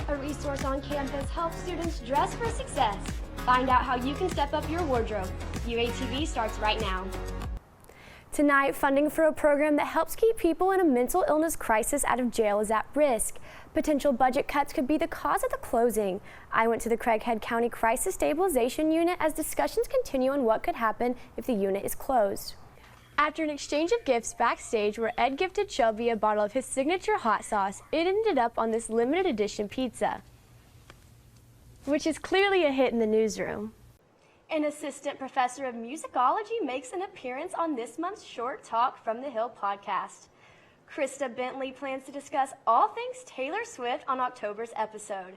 A resource on campus helps students dress for success. Find out how you can step up your wardrobe. UATV starts right now. Tonight, funding for a program that helps keep people in a mental illness crisis out of jail is at risk. Potential budget cuts could be the cause of the closing. I went to the Craighead County Crisis Stabilization Unit as discussions continue on what could happen if the unit is closed. After an exchange of gifts backstage where Ed gifted Shelby a bottle of his signature hot sauce, it ended up on this limited edition pizza, which is clearly a hit in the newsroom. An assistant professor of musicology makes an appearance on this month's Short Talk from the Hill podcast. Krista Bentley plans to discuss all things Taylor Swift on October's episode.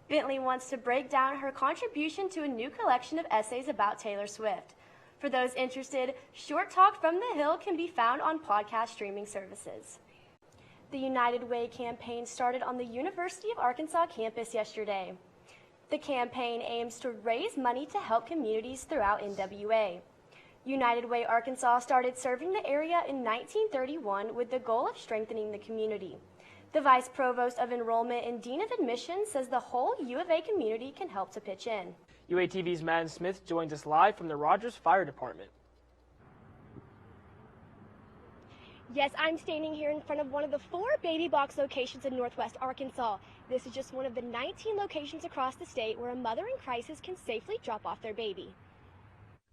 Bentley wants to break down her contribution to a new collection of essays about Taylor Swift. For those interested, Short Talk from the Hill can be found on podcast streaming services. The United Way campaign started on the University of Arkansas campus yesterday. The campaign aims to raise money to help communities throughout NWA. United Way Arkansas started serving the area in 1931 with the goal of strengthening the community. The Vice Provost of Enrollment and Dean of Admissions says the whole U of A community can help to pitch in. UATV's Madison Smith joins us live from the Rogers Fire Department. Yes, I'm standing here in front of one of the 4 baby box locations in Northwest Arkansas. This is just one of the 19 locations across the state where a mother in crisis can safely drop off their baby.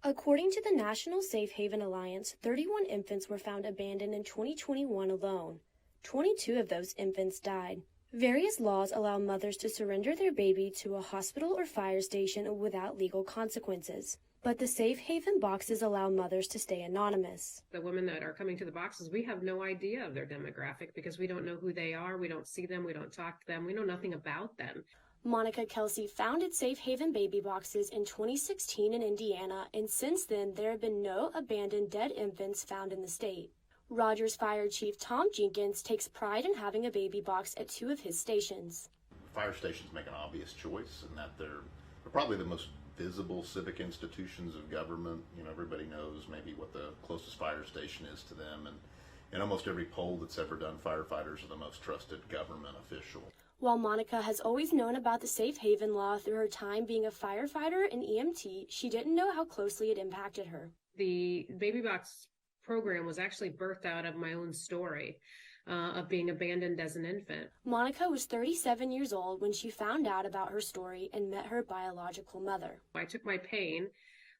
According to the National Safe Haven Alliance, 31 infants were found abandoned in 2021 alone. 22 of those infants died. Various laws allow mothers to surrender their baby to a hospital or fire station without legal consequences. But the safe haven boxes allow mothers to stay anonymous. The women that are coming to the boxes, we have no idea of their demographic because we don't know who they are, we don't see them, we don't talk to them, we know nothing about them. Monica Kelsey founded Safe Haven Baby Boxes in 2016 in Indiana, and since then there have been no abandoned dead infants found in the state. Rogers Fire Chief Tom Jenkins takes pride in having a baby box at 2 of his stations. Fire stations make an obvious choice in that they're probably the most visible civic institutions of government. You know, everybody knows maybe what the closest fire station is to them, and in almost every poll that's ever done, firefighters are the most trusted government official. While Monica has always known about the Safe Haven law through her time being a firefighter and EMT, she didn't know how closely it impacted her. The baby box program was actually birthed out of my own story of being abandoned as an infant. Monica was 37 years old when she found out about her story and met her biological mother. I took my pain,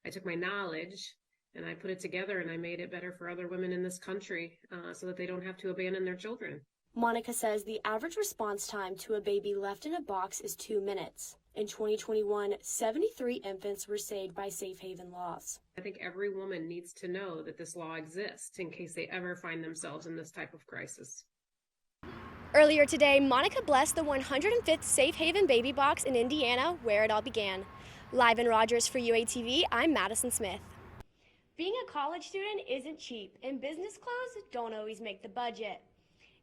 I took my knowledge, and I put it together and I made it better for other women in this country so that they don't have to abandon their children. Monica says the average response time to a baby left in a box is 2 minutes. In 2021, 73 infants were saved by Safe Haven laws. I think every woman needs to know that this law exists in case they ever find themselves in this type of crisis. Earlier today, Monica blessed the 105th Safe Haven Baby Box in Indiana, where it all began. Live in Rogers for UATV, I'm Madison Smith. Being a college student isn't cheap, and business clothes don't always make the budget.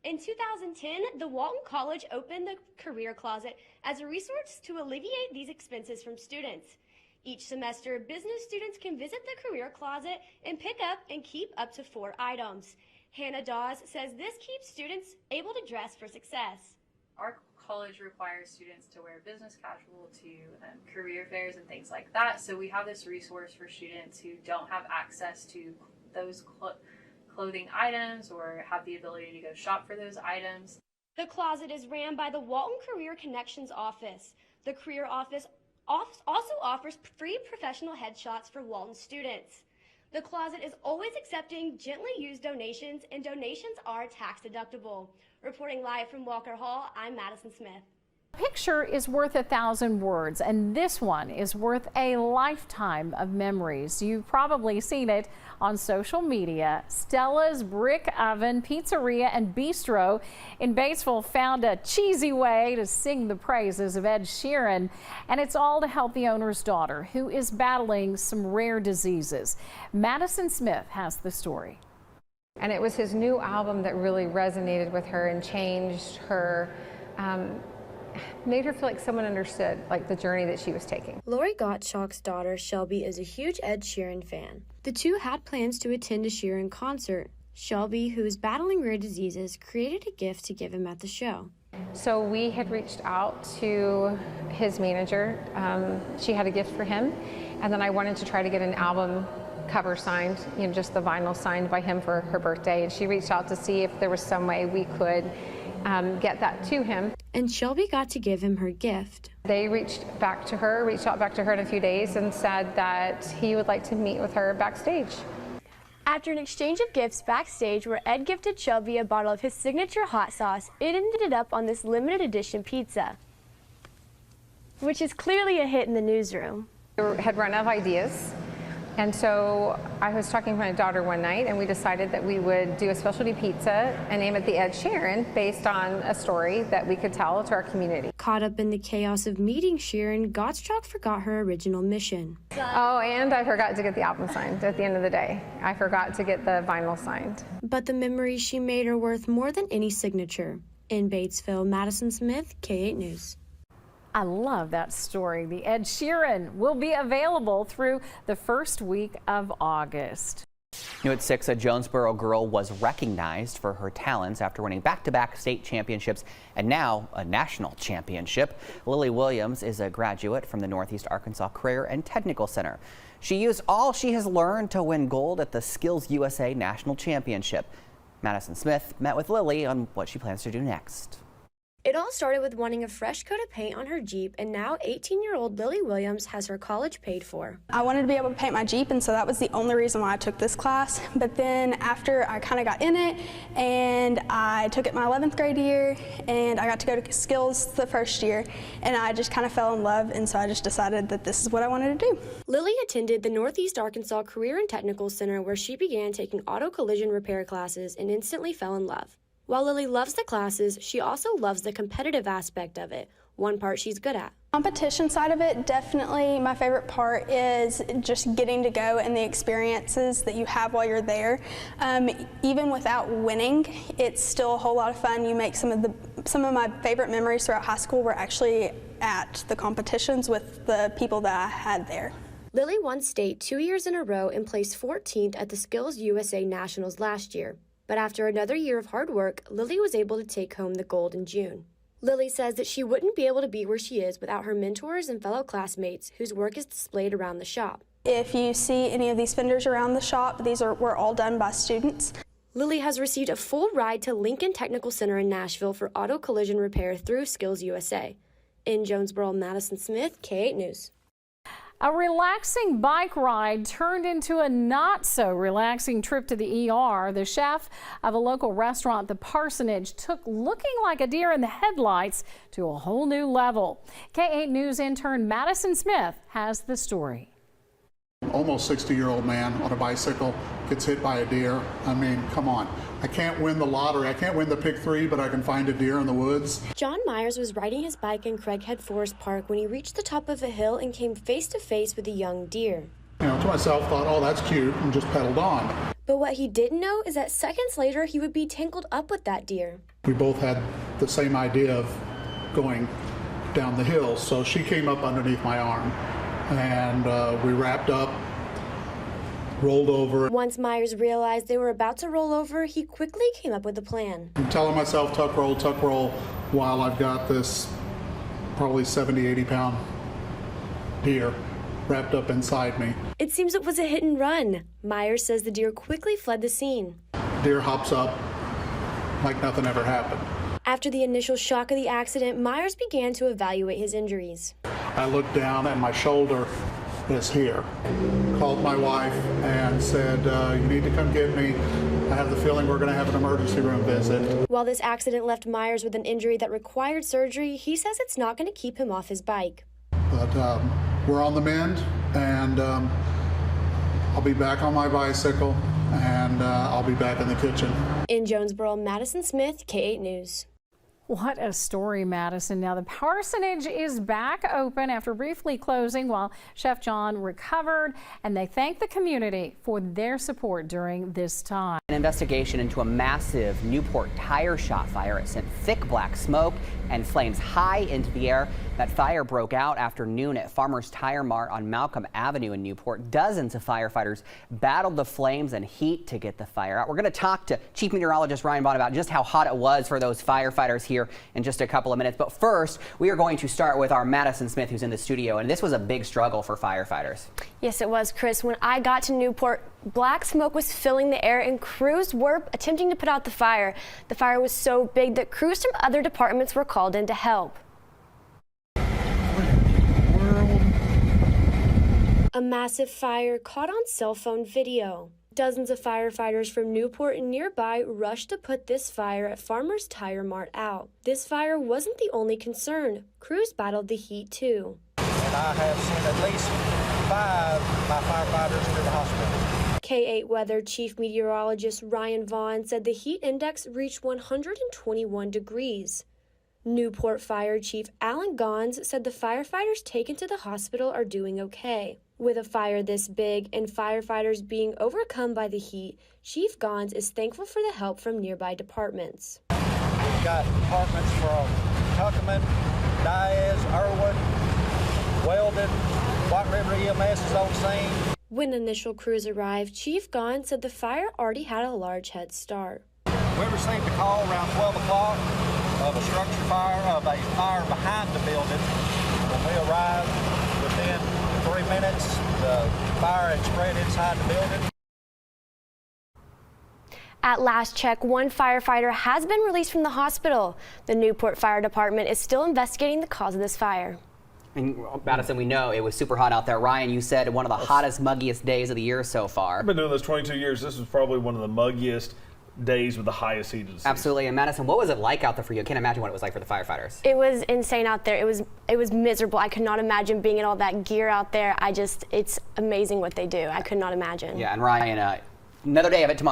In 2010, the Walton College opened the Career Closet as a resource to alleviate these expenses from students. Each semester, business students can visit the Career Closet and pick up and keep up to 4 items. Hannah Dawes says this keeps students able to dress for success. Our college requires students to wear business casual to career fairs and things like that. So we have this resource for students who don't have access to those clothing items or have the ability to go shop for those items. The closet is ran by the Walton Career Connections office. The career office also offers free professional headshots for Walton students. The closet is always accepting gently used donations, and donations are tax deductible. Reporting live from Walker Hall, I'm Madison Smith. A picture is worth 1,000 words, and this one is worth a lifetime of memories. You've probably seen it on social media. Stella's Brick Oven, Pizzeria, and Bistro in Batesville found a cheesy way to sing the praises of Ed Sheeran, and it's all to help the owner's daughter, who is battling some rare diseases. Madison Smith has the story. And it was his new album that really resonated with her and changed her, made her feel like someone understood like the journey that she was taking. Lori Gottschalk's daughter, Shelby, is a huge Ed Sheeran fan. The two had plans to attend a Sheeran concert. Shelby, who is battling rare diseases, created a gift to give him at the show. So we had reached out to his manager. She had a gift for him, and then I wanted to try to get an album cover signed, just the vinyl signed by him for her birthday. And she reached out to see if there was some way we could get that to him. And Shelby got to give him her gift. They reached out back to her in a few days and said that he would like to meet with her backstage. After an exchange of gifts backstage where Ed gifted Shelby a bottle of his signature hot sauce, it ended up on this limited edition pizza, which is clearly a hit in the newsroom. We had run out of ideas, and so I was talking to my daughter one night, and we decided that we would do a specialty pizza and name it the Ed Sheeran, based on a story that we could tell to our community. Caught up in the chaos of meeting Sheeran, Gottschalk forgot her original mission. Oh, and I forgot to get the album signed at the end of the day. I forgot to get the vinyl signed. But the memories she made are worth more than any signature. In Batesville, Madison Smith, K8 News. I love that story. The Ed Sheeran will be available through the first week of August. New at 6, a Jonesboro girl was recognized for her talents after winning back-to-back state championships and now a national championship. Lily Williams is a graduate from the Northeast Arkansas Career and Technical Center. She used all she has learned to win gold at the Skills USA National Championship. Madison Smith met with Lily on what she plans to do next. It all started with wanting a fresh coat of paint on her Jeep, and now 18-year-old Lily Williams has her college paid for. I wanted to be able to paint my Jeep, and so that was the only reason why I took this class. But then after I kind of got in it, and I took it my 11th grade year, and I got to go to Skills the first year, and I just kind of fell in love, and so I just decided that this is what I wanted to do. Lily attended the Northeast Arkansas Career and Technical Center, where she began taking auto collision repair classes and instantly fell in love. While Lily loves the classes, she also loves the competitive aspect of it, one part she's good at. Competition side of it, definitely my favorite part is just getting to go and the experiences that you have while you're there. Even without winning, it's still a whole lot of fun. You make some of my favorite memories throughout high school were actually at the competitions with the people that I had there. Lily won state 2 years in a row and placed 14th at the Skills USA Nationals last year. But after another year of hard work, Lily was able to take home the gold in June. Lily says that she wouldn't be able to be where she is without her mentors and fellow classmates whose work is displayed around the shop. If you see any of these fenders around the shop, were all done by students. Lily has received a full ride to Lincoln Technical Center in Nashville for auto collision repair through Skills USA. In Jonesboro, Madison Smith, K8 News. A relaxing bike ride turned into a not-so-relaxing trip to the ER. The chef of a local restaurant, The Parsonage, took looking like a deer in the headlights to a whole new level. K8 News intern Madison Smith has the story. Almost 60-year-old man on a bicycle gets hit by a deer. I mean, come on. I can't win the lottery. I can't win the pick 3, but I can find a deer in the woods. John Myers was riding his bike in Craighead Forest Park when he reached the top of a hill and came face to face with a young deer. To myself, thought, oh, that's cute, and just pedaled on. But what he didn't know is that seconds later, he would be tangled up with that deer. We both had the same idea of going down the hill, so she came up underneath my arm. And we wrapped up, rolled over. Once Myers realized they were about to roll over, he quickly came up with a plan. I'm telling myself tuck roll, while I've got this probably 70, 80 pound deer wrapped up inside me. It seems it was a hit and run. Myers says the deer quickly fled the scene. Deer hops up like nothing ever happened. After the initial shock of the accident, Myers began to evaluate his injuries. I looked down and my shoulder is here. Called my wife and said, you need to come get me. I have the feeling we're going to have an emergency room visit. While this accident left Myers with an injury that required surgery, he says it's not going to keep him off his bike. But we're on the mend, and I'll be back on my bicycle, and I'll be back in the kitchen. In Jonesboro, Madison Smith, K8 News. What a story, Madison. Now, the Parsonage is back open after briefly closing while Chef John recovered, and they thank the community for their support during this time. An investigation into a massive Newport tire shop fire. It sent thick black smoke and flames high into the air. That fire broke out after noon at Farmers Tire Mart on Malcolm Avenue in Newport. Dozens of firefighters battled the flames and heat to get the fire out. We're going to talk to Chief Meteorologist Ryan Bond about just how hot it was for those firefighters here here in just a couple of minutes. But first, we are going to start with our Madison Smith, who's in the studio. And this was a big struggle for firefighters. Yes, it was, Chris. When I got to Newport, black smoke was filling the air and crews were attempting to put out the fire. The fire was so big that crews from other departments were called in to help. A massive fire caught on cell phone video. Dozens of firefighters from Newport and nearby rushed to put this fire at Farmer's Tire Mart out. This fire wasn't the only concern. Crews battled the heat too. And I have seen at least 5 of my firefighters to the hospital. K8 Weather Chief Meteorologist Ryan Vaughn said the heat index reached 121 degrees. Newport Fire Chief Alan Gons said the firefighters taken to the hospital are doing okay. With a fire this big and firefighters being overcome by the heat, Chief Gons is thankful for the help from nearby departments. We've got departments from Tuckerman, Diaz, Irwin, Weldon, White River EMS is on scene. When initial crews arrived, Chief Gons said the fire already had a large head start. We received a call around 12 o'clock of a structure fire, of a fire behind the building. When we arrived, within 3 minutes, the fire had spread inside the building. At last check, one firefighter has been released from the hospital. The Newport Fire Department is still investigating the cause of this fire. And Madison, we know it was super hot out there. Ryan, you said one of the hottest, muggiest days of the year so far. I've been doing this 22 years. This was probably one of the muggiest days with the highest heat of the season. Absolutely. And Madison, what was it like out there for you? I can't imagine what it was like for the firefighters. It was insane out there. It was miserable. I could not imagine being in all that gear out there. It's amazing what they do. I could not imagine. Yeah, and Ryan, another day of it tomorrow.